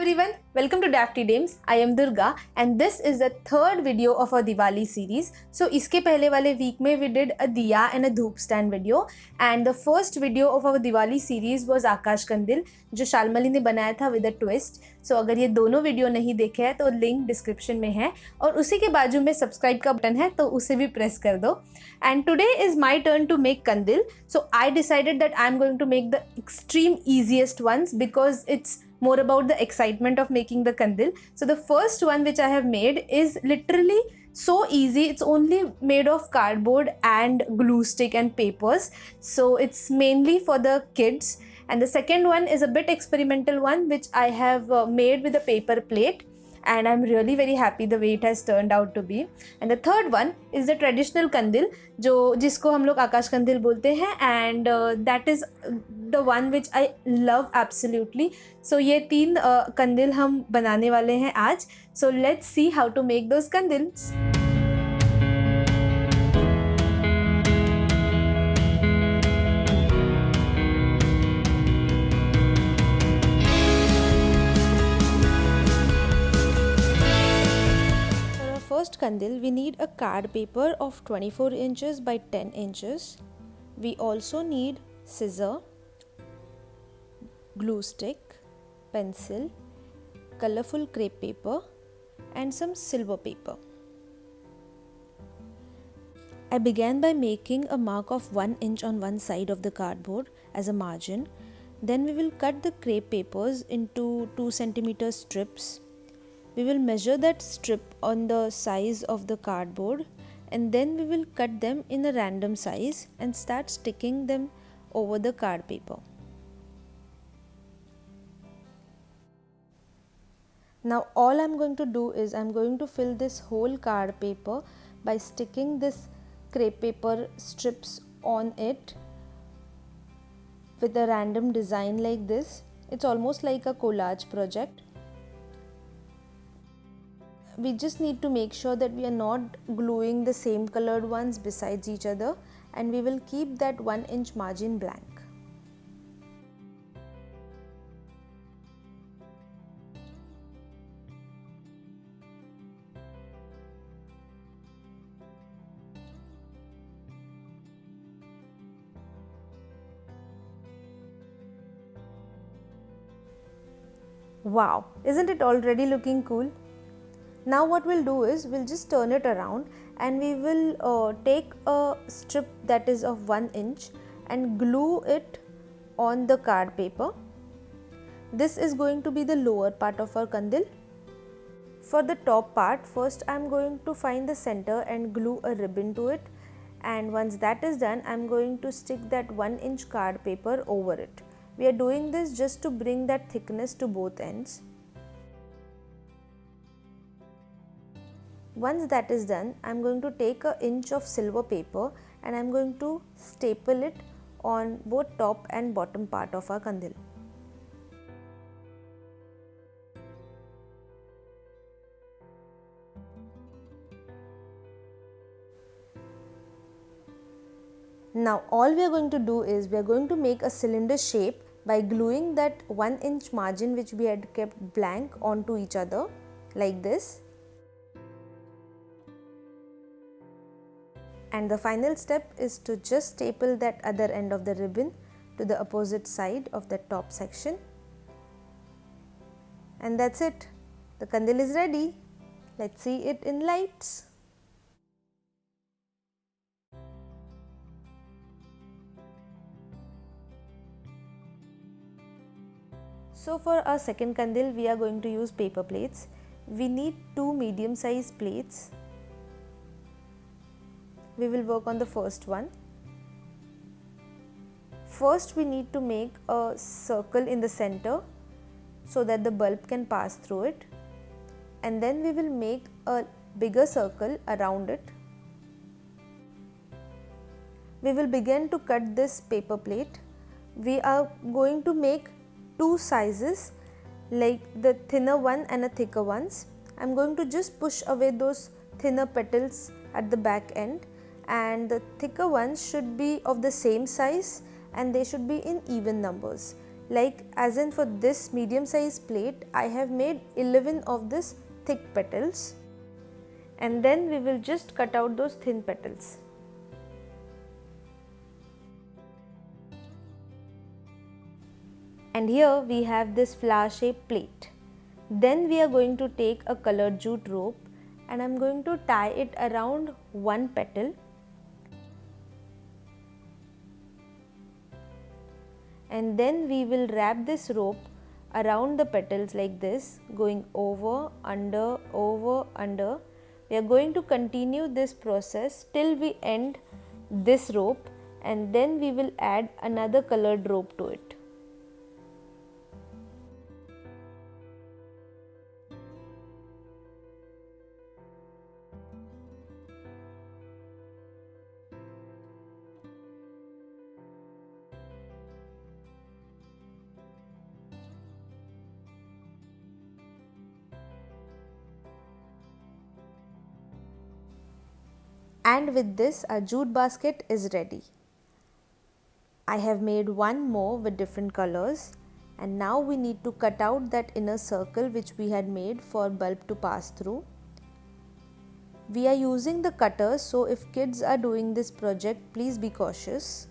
everyone, welcome to Dafty Dames. I am Durga and this is the third video of our Diwali series. So इसके पहले वाले week में we did a diya and a dhoop stand video and the first video of our Diwali series was आकाश कंदिल जो शालमली ने बनाया था with a twist. So अगर ये दोनों वीडियो नहीं देखे हैं तो लिंक डिस्क्रिप्शन में है और उसी के बाजू में सब्सक्राइब का बटन है तो उसे भी प्रेस कर दो. And today is my turn to make kandil. So I decided that I'm going to make the extreme easiest ones because it's more about the excitement of making the kandil. So the first one which I have made is literally so easy. It's only made of cardboard and glue stick and papers. So it's mainly for the kids. And the second one is a bit experimental one which I have made with a paper plate. And I'm really very happy the way it has turned out to be. And the third one is the traditional kandil जो जिसको हम लोग आकाश कंदिल बोलते हैं and that is the one which I love absolutely. So ये तीन कंदिल हम बनाने वाले हैं आज. So let's see how to make those kandils. First kandil, we need a card paper of 24 inches by 10 inches. We also need scissor, glue stick, pencil, colorful crepe paper and some silver paper. I began by making a mark of 1 inch on one side of the cardboard as a margin. Then we will cut the crepe papers into 2 centimeter strips. We will measure that strip on the size of the cardboard and then we will cut them in a random size and start sticking them over the card paper. Now all I'm going to do is I'm going to fill this whole card paper by sticking this crepe paper strips on it with a random design like this. It's almost like a collage project. We just need to make sure that we are not gluing the same colored ones besides each other and we will keep that 1 inch margin blank. Wow, isn't it already looking cool? Now what we'll do is we'll just turn it around and we will take a strip that is of 1 inch and glue it on the card paper. This is going to be the lower part of our kandil. For the top part, first I'm going to find the center and glue a ribbon to it, and once that is done I'm going to stick that 1 inch card paper over it. We are doing this just to bring that thickness to both ends. Once that is done, I am going to take an inch of silver paper and I am going to staple it on both top and bottom part of our kandil. Now all we are going to do is we are going to make a cylinder shape by gluing that 1 inch margin which we had kept blank onto each other like this. And the final step is to just staple that other end of the ribbon to the opposite side of the top section. And that's it. The kandil is ready. Let's see it in lights. So for our second kandil, we are going to use paper plates. We need 2 medium sized plates. We will work on the first one. First we need to make a circle in the center so that the bulb can pass through it, and then we will make a bigger circle around it. We will begin to cut this paper plate. We are going to make 2 sizes, like the thinner one and a thicker ones. I am going to just push away those thinner petals at the back end, and the thicker ones should be of the same size and they should be in even numbers. Like as in for this medium size plate, I have made 11 of this thick petals, and then we will just cut out those thin petals. And here we have this flower shaped plate. Then we are going to take a colored jute rope and I am going to tie it around one petal, and then we will wrap this rope around the petals like this, going over, under, over, under. We are going to continue this process till we end this rope, and then we will add another colored rope to it. And with this, our jute basket is ready. I have made one more with different colors, and now we need to cut out that inner circle which we had made for bulb to pass through. We are using the cutters, so if kids are doing this project, please be cautious.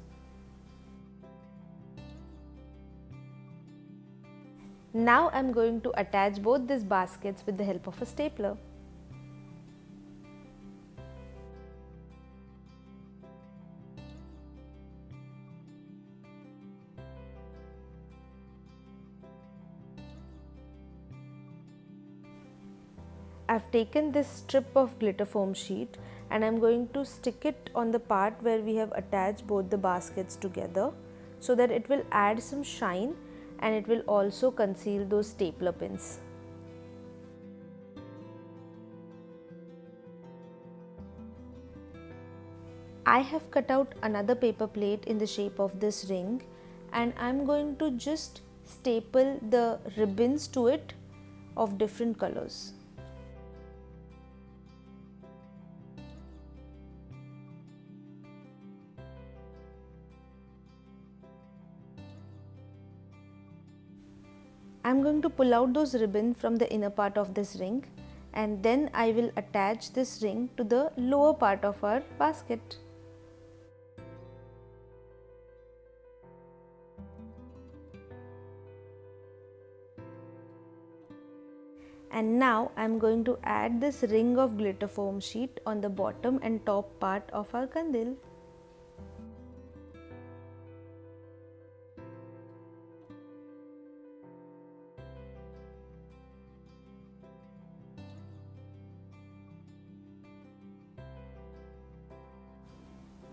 Now I am going to attach both these baskets with the help of a stapler. I've taken this strip of glitter foam sheet and I'm going to stick it on the part where we have attached both the baskets together, so that it will add some shine and it will also conceal those stapler pins. I have cut out another paper plate in the shape of this ring, and I'm going to just staple the ribbons to it of different colors. I'm going to pull out those ribbons from the inner part of this ring, and then I will attach this ring to the lower part of our basket. And now I'm going to add this ring of glitter foam sheet on the bottom and top part of our kandil.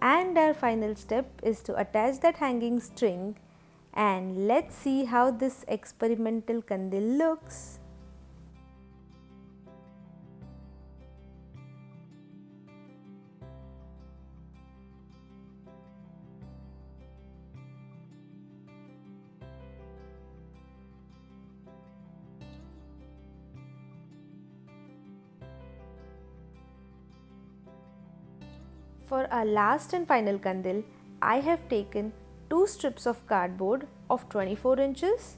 And our final step is to attach that hanging string, and let's see how this experimental kandil looks. For our last and final kandil, I have taken 2 strips of cardboard of 24 inches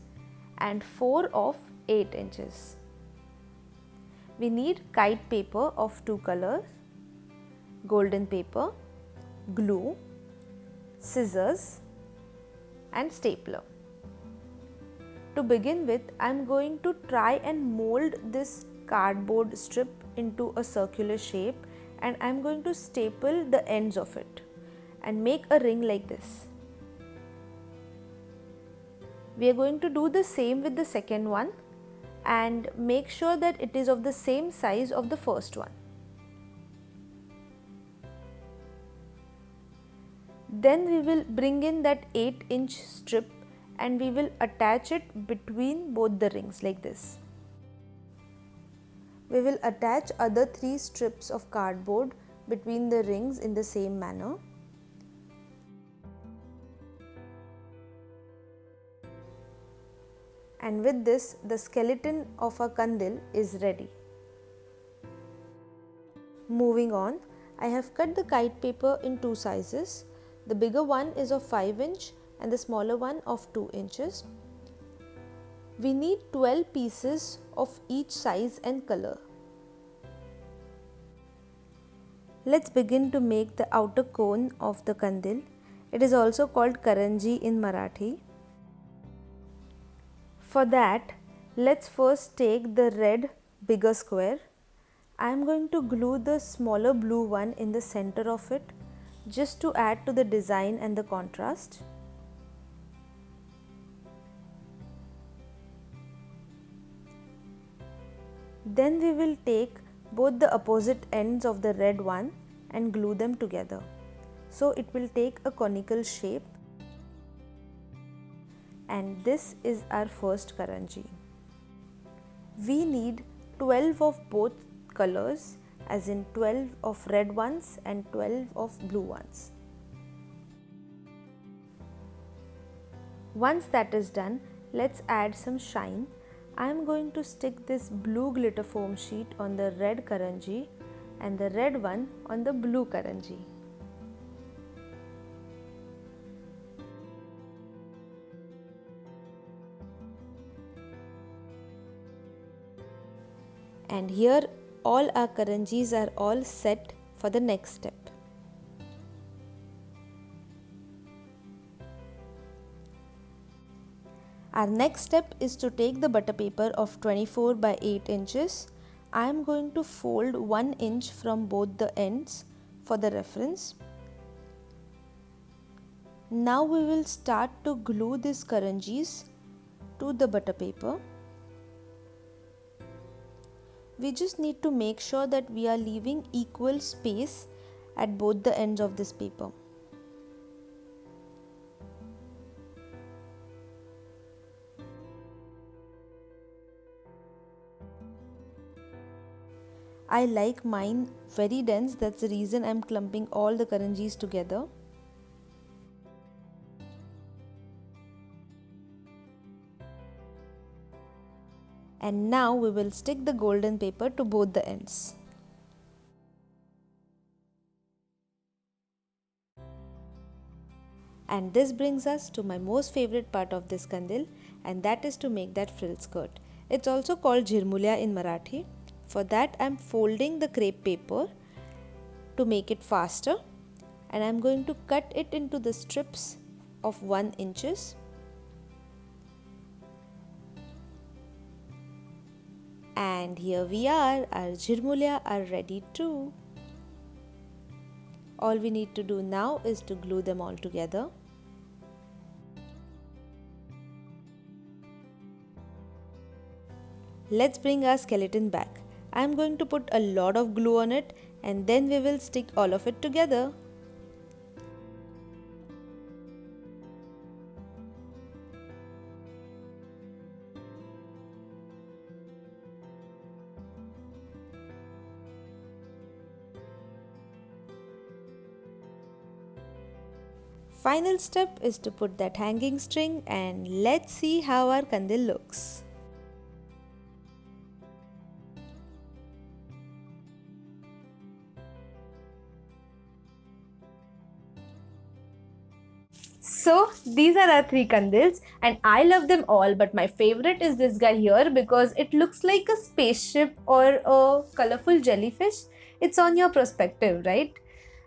and 4 of 8 inches. We need kite paper of 2 colors, golden paper, glue, scissors and stapler. To begin with, I am going to try and mold this cardboard strip into a circular shape, and I am going to staple the ends of it and make a ring like this. We are going to do the same with the second one and make sure that it is of the same size of the first one. Then we will bring in that 8-inch strip and we will attach it between both the rings like this. We will attach other 3 strips of cardboard between the rings in the same manner. And with this, the skeleton of our kandil is ready. Moving on, I have cut the kite paper in 2 sizes. The bigger one is of 5 inch and the smaller one of 2 inches. We need 12 pieces of each size and color. Let's begin to make the outer cone of the kandil. It is also called karanji in Marathi. For that, let's first take the red bigger square. I am going to glue the smaller blue one in the center of it just to add to the design and the contrast. Then we will take both the opposite ends of the red one and glue them together. So it will take a conical shape. And this is our first karanji. We need 12 of both colors, as in 12 of red ones and 12 of blue ones. Once that is done, let's add some shine. I am going to stick this blue glitter foam sheet on the red karanji and the red one on the blue karanji. And here all our karanjis are all set for the next step. Our next step is to take the butter paper of 24 by 8 inches. I am going to fold 1 inch from both the ends for the reference. Now we will start to glue these karanjis to the butter paper. We just need to make sure that we are leaving equal space at both the ends of this paper. I like mine very dense, that's the reason I'm clumping all the karanjis together. And now we will stick the golden paper to both the ends. And this brings us to my most favorite part of this kandil, and that is to make that frill skirt. It's also called Jhirmulya in Marathi. For that I am folding the crepe paper to make it faster, and I am going to cut it into the strips of 1 inches. And here we are, our Jhirmulya are ready too. All we need to do now is to glue them all together. Let's bring our skeleton back. I am going to put a lot of glue on it and then we will stick all of it together. Final step is to put that hanging string, and let's see how our kandil looks. So these are our 3 kandils and I love them all, but my favorite is this guy here because it looks like a spaceship or a colorful jellyfish. It's on your perspective, right?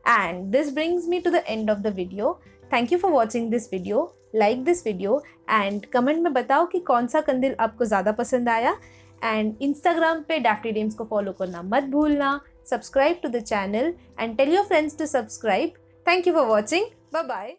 And this brings me to the end of the video. Thank you for watching this video. Like this video and comment में बताओ कि कौन सा कंदिल आपको ज़्यादा पसंद आया. And Instagram पे Dafty Dames को follow करना मत भूलना. Subscribe to the channel and tell your friends to subscribe. Thank you for watching. Bye bye.